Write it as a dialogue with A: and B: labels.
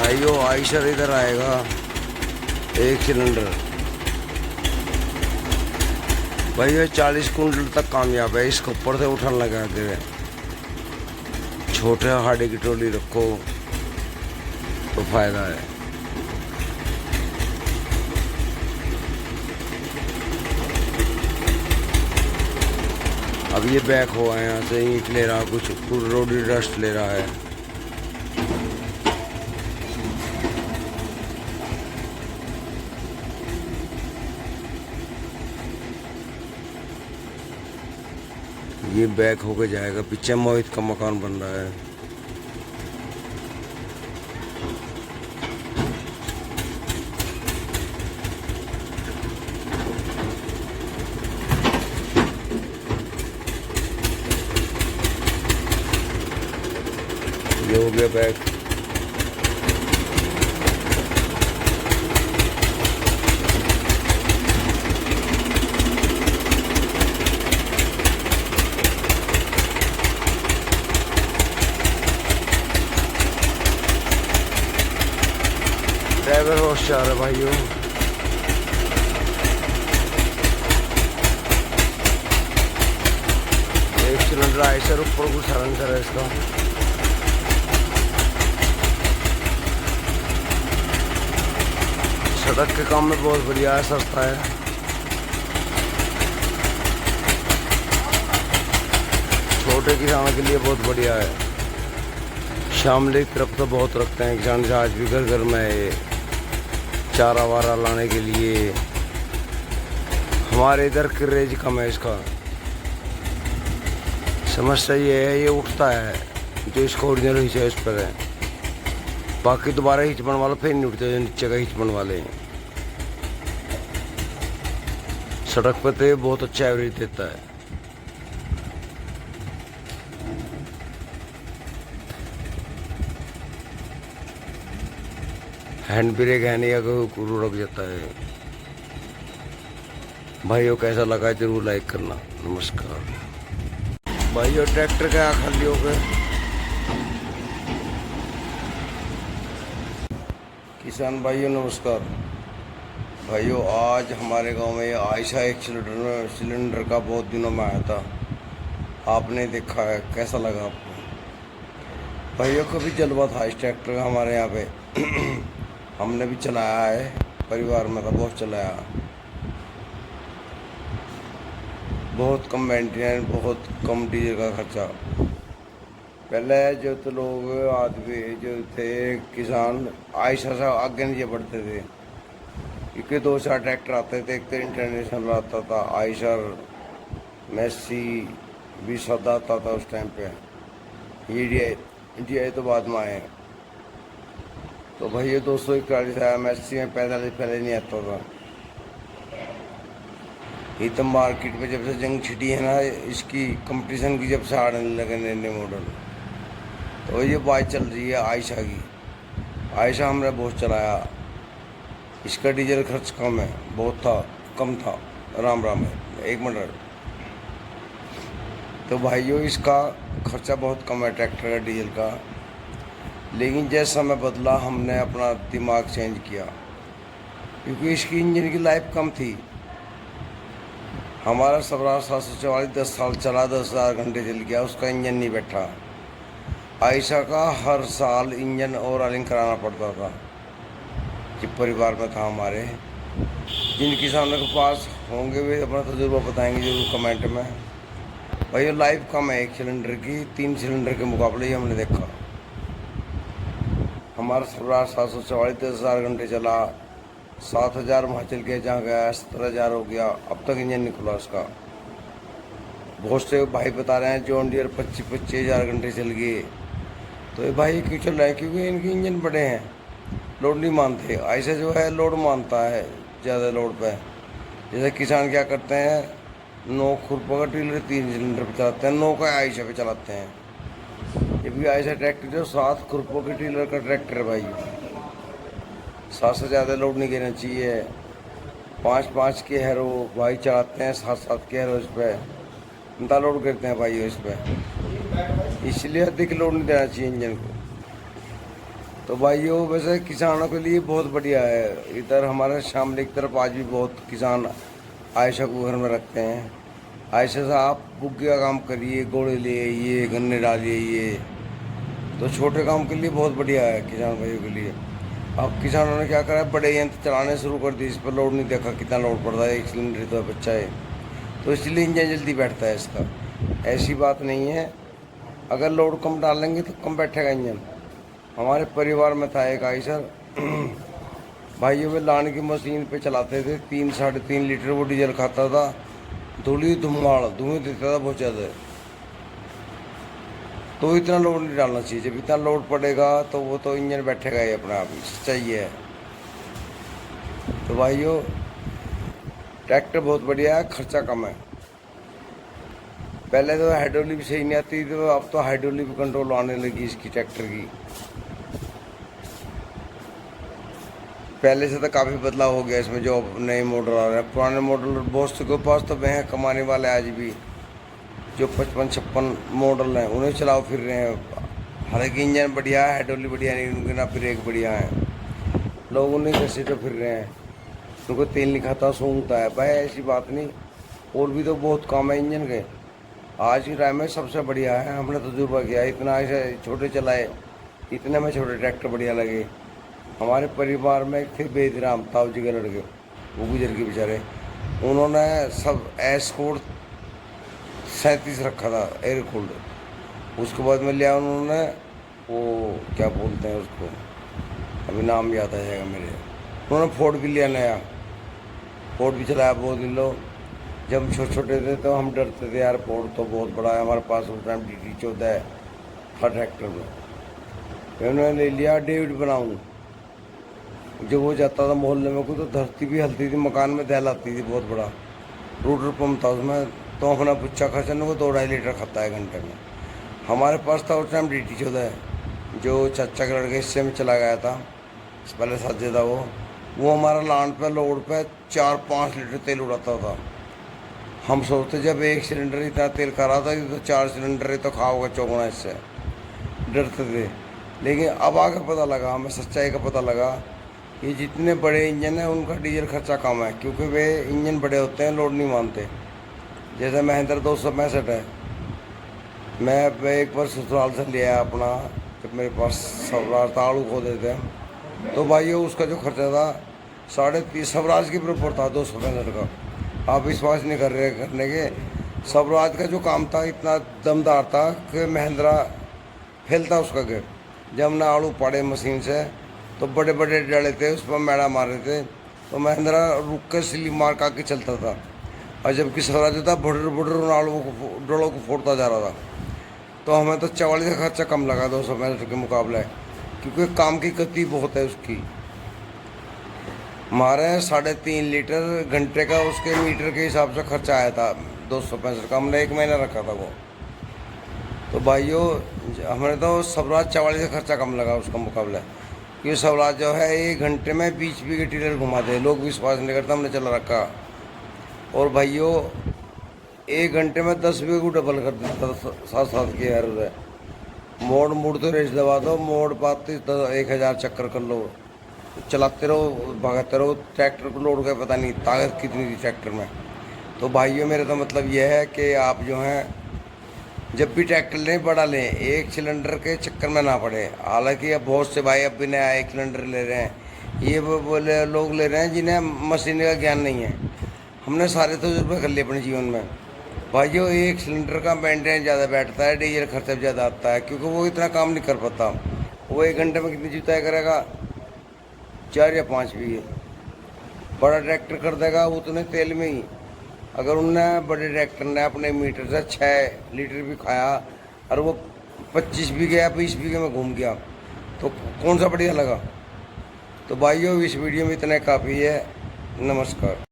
A: भाइयों आइशर इधर आएगा, एक सिलेंडर भाइयों 40 कुंटल तक कामयाब है। इसको ऊपर से उठाने लगा के छोटे हाड़े की ट्रॉली रखो तो फायदा है। अब ये बैक हुआ है, यहाँ से ईंट ले रहा, कुछ रोडी डस्ट ले रहा है। ये बैक होके जाएगा। पीछे मोहित का मकान बन रहा है। ये हो गया बैक। ड्राइवर होशियार है भाइयों। एक सिलेंडर आइसर ऊपर कुछ हरण कर इसका। सड़क के काम में बहुत बढ़िया है, सस्ता है। छोटे किसानों के लिए बहुत बढ़िया है। शामली की तरफ तो बहुत रखते हैं किसान, आज भी घर घर में है चारा वारा लाने के लिए। हमारे इधर क्रेज कम है इसका। समस्या ये है, ये उठता है जो इसको ओरिजिनल हिच है उस पर है, बाकी दोबारा हिच बनवा लो फिर नहीं उठते, नीचे का हिच बनवा लें। सड़क पर तो ये बहुत अच्छा एवरेज देता है। हैंड ब्रेक है नहीं, अगर रुक जाता है। भाइयों कैसा लगा जरूर लाइक करना। नमस्कार भाइयों। ट्रैक्टर का खाली हो गए। किसान भाइयों नमस्कार। भाइयों आज हमारे गांव में आयशा एक सिलेंडर का बहुत दिनों में आया था, आपने देखा है, कैसा लगा आपको? भाइयों कभी जलवा था इस ट्रैक्टर का हमारे यहाँ पे। हमने भी चलाया है, परिवार में था, बहुत चलाया। बहुत कम मेंटेनेंस, बहुत कम डीजल का खर्चा। पहले जो तो लोग आदमी जो थे किसान आयशा से आगे नहीं बढ़ते थे, क्योंकि 2-4 ट्रैक्टर आते थे। एक तो इंटरनेशनल आता था, आयशर, मैसी भी सदा आता था उस टाइम पे। इंडिया तो बाद में आए। तो भाई ये 241 आया, मैसी में पहले नहीं आता था। ये तो मार्केट में जब से जंग छिटी है ना इसकी, कंपटीशन की, जब से आने लगे नए नए मॉडल, तो ये बाइक चल रही है आयशा की। आयशा हमने बहुत चलाया। इसका डीजल खर्च कम है, बहुत था, कम था। राम राम है, एक मिनट। तो भाइयों इसका खर्चा बहुत कम है ट्रैक्टर का डीजल का। लेकिन जैसा समय बदला हमने अपना दिमाग चेंज किया, क्योंकि इसकी इंजन की लाइफ कम थी। हमारा स्वराज 744 10 साल चला, 10,000 घंटे चल गया, उसका इंजन नहीं बैठा। आयशा का हर साल इंजन और ऑयलिंग कराना पड़ता था। जब परिवार में था हमारे, जिन किसानों के पास होंगे वे अपना तजुर्बा बताएंगे जरूर कमेंट में। भाई लाइफ कम है एक सिलेंडर की, 3 सिलेंडर के मुकाबले ही हमने देखा। हमारा स्वराज 744 10,000 घंटे चला, 7,000 वहाँ चल के जहाँ गया, 17,000 हो गया, अब तक इंजन नहीं खुला उसका। बहुत से भाई बता रहे हैं जॉन डियर 25-25 हज़ार घंटे चल गए। तो ये भाई क्यों चल रहा है? क्योंकि इनके इंजन बड़े हैं, लोड नहीं मानते। ऐसे जो है लोड मानता है ज़्यादा लोड पे। जैसे किसान क्या करते हैं, 9 खुरपा का टीलर 3 सिलेंडर पे चलाते हैं, 9 का आयशा पे चलाते हैं। ये भी आयशा ट्रैक्टर जो 7 खुरपों के टीलर का ट्रैक्टर है भाई। 7 से ज़्यादा लोड नहीं देना चाहिए। 5-5 के हैरो भाई चलाते हैं, 7-7 के हैरो इस पर इतना लोड करते हैं भाई इस पर। इसलिए अधिक लोड नहीं देना चाहिए इंजन को। तो भाइयों वैसे किसानों के लिए बहुत बढ़िया है। इधर हमारे शामली की तरफ आज भी बहुत किसान आयशा को घर में रखते हैं। आयशा से आप बुग्गे का काम करिए, गोड़े ले आइए, गन्ने डालिए, ये तो छोटे काम के लिए बहुत बढ़िया है किसान भाइयों के लिए। अब किसानों ने क्या करा है, बड़े यंत्र चलाने शुरू कर दिए। इस पर लोड नहीं देखा कितना लोड पड़ता है, 1 सिलेंडर तो बच्चा है, तो इसलिए इंजन जल्दी बैठता है इसका। ऐसी बात नहीं है, अगर लोड कम डालेंगे तो कम बैठेगा इंजन। हमारे परिवार में था एक आइसर भाइयों में लाने की मशीन पे चलाते थे, 3-3.5 लीटर वो डीजल खाता था, धूली धुआं धुएं देता था बहुत ज़्यादा। तो इतना लोड नहीं डालना चाहिए, जब इतना लोड पड़ेगा तो वो तो इंजन बैठेगा ही अपने आप ही, चाहिए है। तो भाइयों ट्रैक्टर बहुत बढ़िया है, खर्चा कम है। पहले तो हाइड्रोलिक सही नहीं आती थी, तो अब तो हाइड्रोलिक कंट्रोल आने लगी इसकी ट्रैक्टर की। पहले से तो काफ़ी बदलाव हो गया इसमें, जो नए मॉडल आ रहे हैं। पुराने मॉडल बहुत से के पास तो वे हैं कमाने वाले आज भी, जो 55-56 मॉडल हैं उन्हें चलाओ फिर रहे हैं। हालांकि इंजन बढ़िया है, हाइड्रोलिक बढ़िया नहीं, उनके ना ब्रेक बढ़िया है, लोग उन्हीं कैसे तो फिर रहे हैं। उनको तेल नहीं खाता, सूंघता है। भाई ऐसी बात नहीं, और भी तो बहुत काम है इंजन के। आज के टाइम में सबसे बढ़िया है, हमने तजुर्बा किया, इतना ऐसे छोटे चलाए, इतने में छोटे ट्रैक्टर बढ़िया लगे। हमारे परिवार में एक थे बेदराम ताऊ जी के लड़के, वो गुजर के बेचारे, उन्होंने सब एस्कोर्ट 37 रखा था, एयर कूल्ड। उसके बाद में लिया उन्होंने, वो क्या बोलते हैं उसको, अभी नाम याद आ जाएगा मेरे। उन्होंने फोर्ड भी लिया नया, फोर्ड भी चलाया बहुत दिन लोग। जब हम छोटे छोटे थे तो हम डरते थे यार, फोर्ड तो बहुत बड़ा है, हमारे पास उस टाइम DT14 था ट्रैक्टर में। फिर उन्होंने ले लिया डेविड बनाऊँ। जब वो जाता था मोहल्ले में को तो धरती भी हिलती थी, मकान में दहल आती थी, बहुत बड़ा रूटर पंप था उसमें। तो अपना पुच्चा खर्चन को 2-2.5 लीटर खाता है घंटे में। हमारे पास था उस टाइम DT14, जो चाचा के लड़के हिस्से में चला गया था, पहले साझे था वो हमारा लान पे लोड पे 4-5 लीटर तेल उड़ाता था। हम सोचते जब 1 सिलेंडर इतना तेल खा रहा था तो 4 सिलेंडर ही तो खाओगा चौगुना, इससे डरते थे। लेकिन अब आगे पता लगा, हमें सच्चाई का पता लगा कि जितने बड़े इंजन हैं उनका डीजल खर्चा कम है, क्योंकि वे इंजन बड़े होते हैं, लोड नहीं मानते। जैसे महिंद्रा 265 है, मैं एक बार ससुराल से लिया अपना, जब मेरे पास स्वराज ताड़ू खो देते हैं, तो भाइयों उसका जो खर्चा था 30.5 स्वराज के बराबर था, 265 का। आप विश्वास नहीं कर रहे करने के, स्वराज का जो काम था इतना दमदार था कि महिंद्रा फैलता उसका गेट। जब ना आड़ू पड़े मशीन से तो बड़े बड़े डले थे, उस पर मैड़ा मार रहे थे, तो महिंद्रा रुक कर सिली मार का के चलता था। और जबकि स्वराज था बुढ़र बुढ़र आड़ू डोलों को फोड़ता जा रहा था। तो हमें तो 44 का खर्चा कम लगा 265 के मुकाबले, क्योंकि काम की गति बहुत है उसकी। हमारे 3.5 लीटर घंटे का उसके मीटर के हिसाब से खर्चा आया था 265 का, हमने 1 महीना रखा था वो। तो भाइयों हमने तो स्वराज 44 का खर्चा कम लगा उसका मुकाबला, क्योंकि स्वराज जो है 1 घंटे में 20 बीघे टीलर घुमाते हैं, लोग विश्वास नहीं करते, हमने चला रखा। और भाइयों 1 घंटे में 10 बीघे को डबल कर देता था, 7-7 के हर मोड़ तो रेस दबा दो, मोड़ पाते 1000 चक्कर कर लो, चलाते रहो, भागते रहो। ट्रैक्टर को लोड का पता नहीं ताकत कितनी थी ट्रैक्टर में। तो भाइयों मेरा तो मतलब यह है कि आप जो हैं जब भी ट्रैक्टर लें बड़ा लें, 1 सिलेंडर के चक्कर में ना पड़े। हालांकि अब बहुत से भाई अब भी नया 1 सिलेंडर ले रहे हैं, ये वो बोले लोग ले रहे हैं जिन्हें मशीन का ज्ञान नहीं है। हमने सारे तजुर्बे कर लिए अपने जीवन में। भाइयों 1 सिलेंडर का मेंटेन ज़्यादा बैठता है, डीजल खर्चा भी ज़्यादा आता है, क्योंकि वो इतना काम नहीं कर पाता। वो 1 घंटे में कितनी जुताई करेगा, 4 या 5 बीघे। बड़ा ट्रैक्टर कर देगा उतने तेल में ही। अगर उनने बड़े ट्रैक्टर ने अपने मीटर से 6 लीटर भी खाया और वो 25 बीघे या 20 बीघे में घूम गया, तो कौन सा बढ़िया लगा। तो भाइयों इस वीडियो में इतना काफ़ी है। नमस्कार।